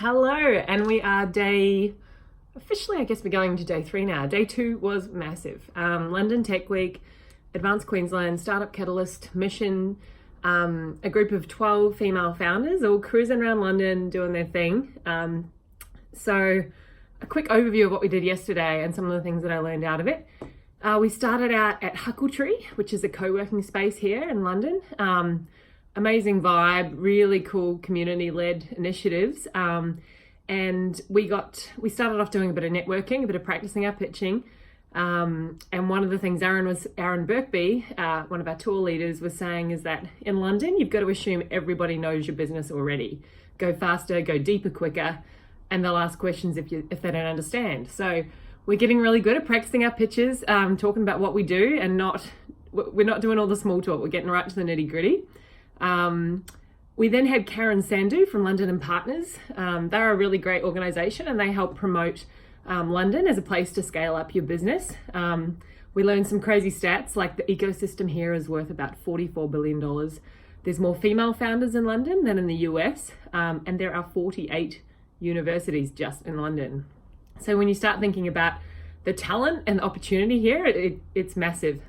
Hello, and we are officially I guess we're going to day 3 now. Day 2 was massive. London Tech Week, Advanced Queensland, Startup Catalyst, Mission, a group of 12 female founders all cruising around London doing their thing. So a quick overview of what we did yesterday and some of the things that I learned out of it. We started out at Huckletree, which is a co-working space here in London. Amazing vibe, really cool community-led initiatives. And we started off doing a bit of networking, a bit of practicing our pitching. And one of the things Aaron Birkby, one of our tour leaders, was saying is that in London, you've got to assume everybody knows your business already. Go faster, go deeper, quicker, and they'll ask questions if they don't understand. So we're getting really good at practicing our pitches, talking about what we do, and we're not doing all the small talk. We're getting right to the nitty gritty. We then had Karen Sandhu from London and Partners. They're a really great organisation and they help promote London as a place to scale up your business. We learned some crazy stats, like the ecosystem here is worth about $44 billion. There's more female founders in London than in the US, and there are 48 universities just in London. So when you start thinking about the talent and the opportunity here, it's massive.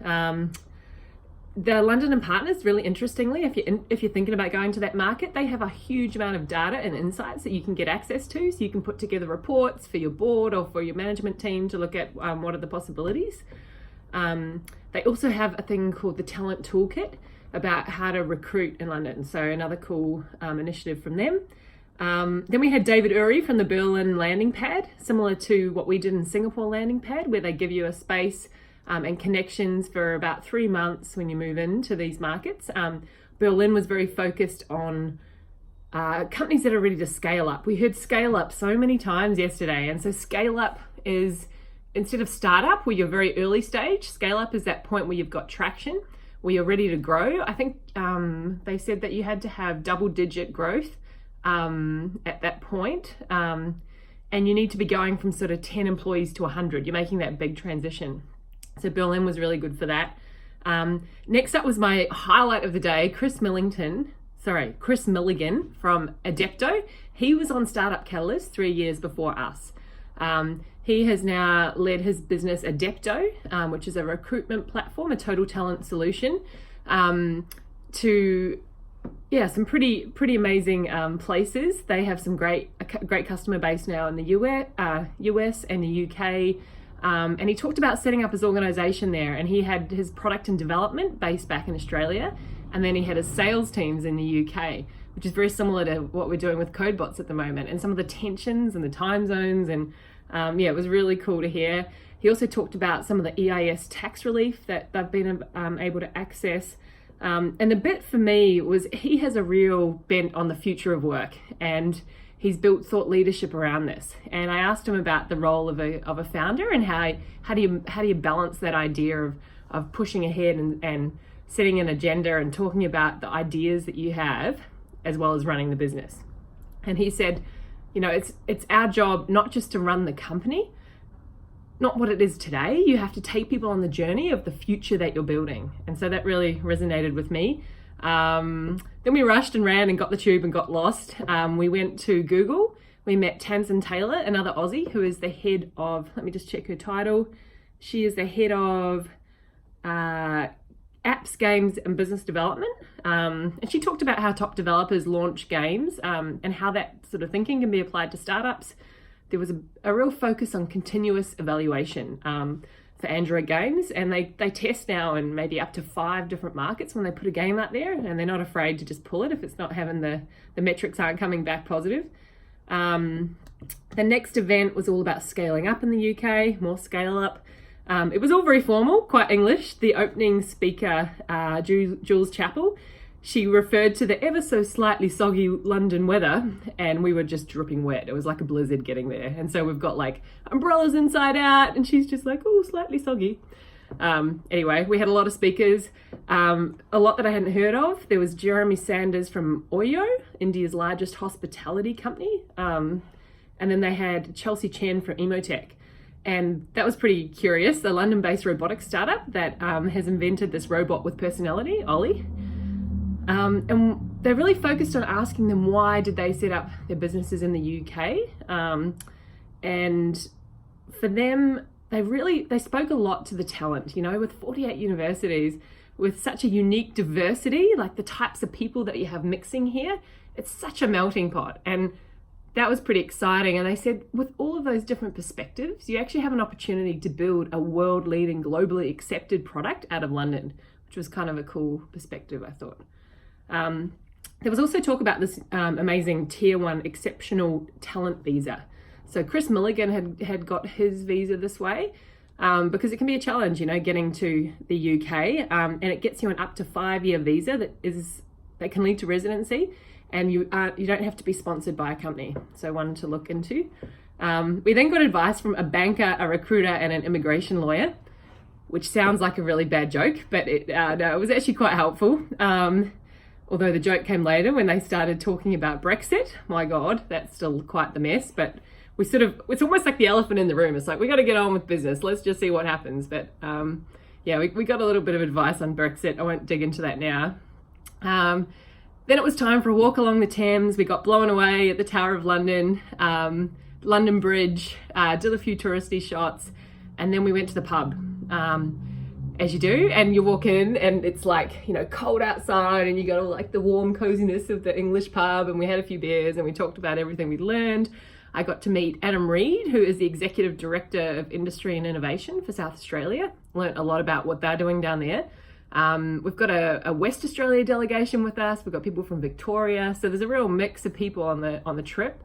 The London and Partners, really interestingly, if you're thinking about going to that market, they have a huge amount of data and insights that you can get access to. So you can put together reports for your board or for your management team to look at what are the possibilities. They also have a thing called the Talent Toolkit about how to recruit in London. So another cool initiative from them. Then we had David Uri from the Berlin landing pad, similar to what we did in Singapore landing pad, where they give you a space and connections for about 3 months when you move into these markets. Berlin was very focused on companies that are ready to scale up. We heard scale up so many times yesterday. And so scale up is, instead of startup, where you're very early stage, scale up is that point where you've got traction, where you're ready to grow. I think they said that you had to have double-digit growth at that point. And you need to be going from sort of 10 employees to 100. You're making that big transition. So Berlin was really good for that. Next up was my highlight of the day, Chris Milligan from Adepto. He was on Startup Catalyst 3 years before us. He has now led his business Adepto, which is a recruitment platform, a total talent solution, to some pretty amazing places. They have some great customer base now in the US and the UK. And he talked about setting up his organization there, and he had his product and development based back in Australia, and then he had his sales teams in the UK, which is very similar to what we're doing with CodeBots at the moment, and some of the tensions and the time zones, and it was really cool to hear. He also talked about some of the EIS tax relief that they've been able to access. And the bit for me was he has a real bent on the future of work, and he's built thought leadership around this. And I asked him about the role of a founder and how do you balance that idea of pushing ahead and setting an agenda and talking about the ideas that you have as well as running the business. And he said, it's our job not just to run the company, not what it is today. You have to take people on the journey of the future that you're building. And so that really resonated with me. Then we rushed and ran and got the tube and got lost. We went to Google. We met Tamsin Taylor, another Aussie, who is the head of, let me just check her title. She is the head of apps, games, and business development. And she talked about how top developers launch games and how that sort of thinking can be applied to startups. There was a real focus on continuous evaluation for Android games, and they test now in maybe up to 5 different markets when they put a game out there, and they're not afraid to just pull it if it's not having the metrics aren't coming back positive. The next event was all about scaling up in the UK, more scale up. It was all very formal, quite English. The opening speaker, Jules Chappell, she referred to the ever so slightly soggy London weather, and we were just dripping wet. It was like a blizzard getting there. And so we've got like umbrellas inside out, and she's just like, oh, slightly soggy. Anyway, we had a lot of speakers, a lot that I hadn't heard of. There was Jeremy Sanders from Oyo, India's largest hospitality company. And then they had Chelsea Chen from Emotech. And that was pretty curious, a London-based robotics startup that has invented this robot with personality, Ollie. And they really focused on asking them why did they set up their businesses in the UK. And for them, they spoke a lot to the talent, you know, with 48 universities, with such a unique diversity, like the types of people that you have mixing here, it's such a melting pot. And that was pretty exciting. And they said, with all of those different perspectives, you actually have an opportunity to build a world-leading, globally accepted product out of London, which was kind of a cool perspective, I thought. There was also talk about this amazing Tier 1 exceptional talent visa. So Chris Milligan had got his visa this way because it can be a challenge, you know, getting to the UK, and it gets you an up to 5-year visa that can lead to residency, and you don't have to be sponsored by a company. So one to look into. We then got advice from a banker, a recruiter, and an immigration lawyer, which sounds like a really bad joke, but it was actually quite helpful. Although the joke came later when they started talking about Brexit. My God, that's still quite the mess, but it's almost like the elephant in the room. It's like, we got to get on with business. Let's just see what happens. But we got a little bit of advice on Brexit. I won't dig into that now. Then it was time for a walk along the Thames. We got blown away at the Tower of London, London Bridge, did a few touristy shots, and then we went to the pub, as you do, and you walk in and it's like, you know, cold outside, and you got all like the warm coziness of the English pub, and we had a few beers and we talked about everything we'd learned. I got to meet Adam Reid, who is the Executive Director of Industry and Innovation for South Australia. Learned a lot about what they're doing down there. We've got a West Australia delegation with us. We've got people from Victoria. So there's a real mix of people on the trip.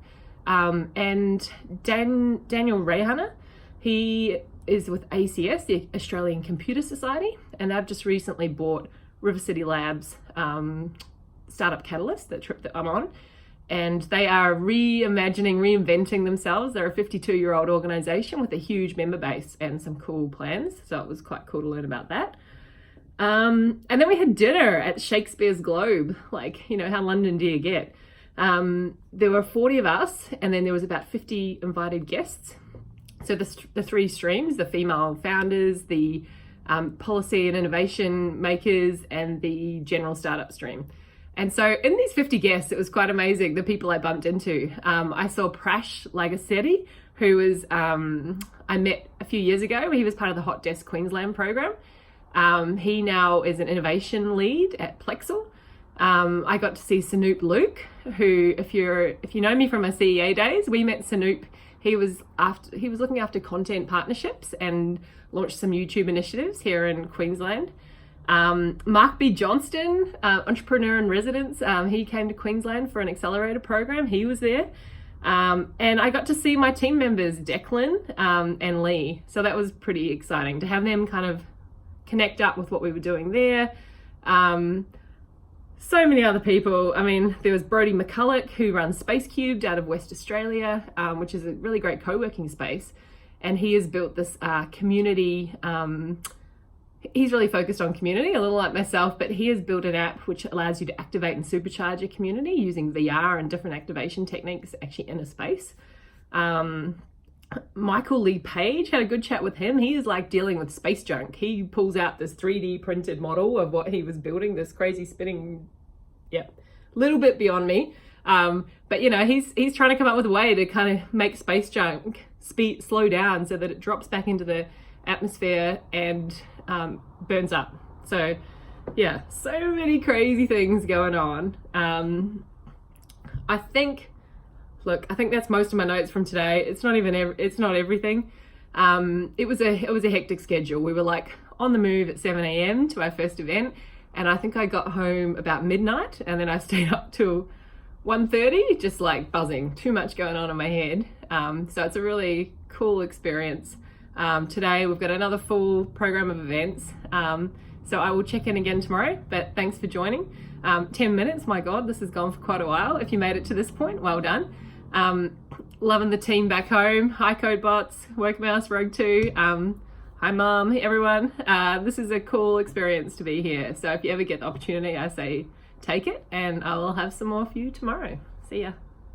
And Daniel Rehana, he is with ACS, the Australian Computer Society, and they've just recently bought River City Labs, Startup Catalyst, the trip that I'm on. And they are reinventing themselves. They're a 52-year-old organization with a huge member base and some cool plans. So it was quite cool to learn about that. And then we had dinner at Shakespeare's Globe. Like, you know, how London do you get? There were 40 of us, and then there was about 50 invited guests. So the 3 streams, the female founders, the policy and innovation makers, and the general startup stream. And so in these 50 guests, it was quite amazing, the people I bumped into. I saw Prash Lagasetti, who was, I met a few years ago. He was part of the Hot Desk Queensland program. He now is an innovation lead at Plexel. I got to see Sanoop Luke, who, if you know me from my CEA days, we met Sanoop. He was looking after content partnerships and launched some YouTube initiatives here in Queensland. Mark B. Johnston, entrepreneur in residence, he came to Queensland for an accelerator program. He was there. And I got to see my team members, Declan and Lee. So that was pretty exciting to have them kind of connect up with what we were doing there. So many other people. I mean, there was Brodie McCulloch, who runs Space Cubed out of West Australia, which is a really great co-working space. And he has built this community. He's really focused on community, a little like myself, but he has built an app which allows you to activate and supercharge a community using VR and different activation techniques actually in a space. Michael Lee Page, had a good chat with him. He is like dealing with space junk. He pulls out this 3D printed model of what he was building, this crazy spinning, little bit beyond me. But you know, he's trying to come up with a way to kind of make space junk slow down so that it drops back into the atmosphere and burns up. So yeah, so many crazy things going on. I think that's most of my notes from today. It's not everything. It was a hectic schedule. We were like on the move at 7 a.m. to our first event, and I think I got home about midnight, and then I stayed up till 1:30, just like buzzing, too much going on in my head. So it's a really cool experience. Today we've got another full program of events. So I will check in again tomorrow, but thanks for joining. 10 minutes, my God, this has gone for quite a while. If you made it to this point, well done. Loving the team back home. Hi CodeBots, Workmouse, Rogue 2. Hi Mom, everyone. This is a cool experience to be here. So if you ever get the opportunity, I say take it, and I will have some more for you tomorrow. See ya.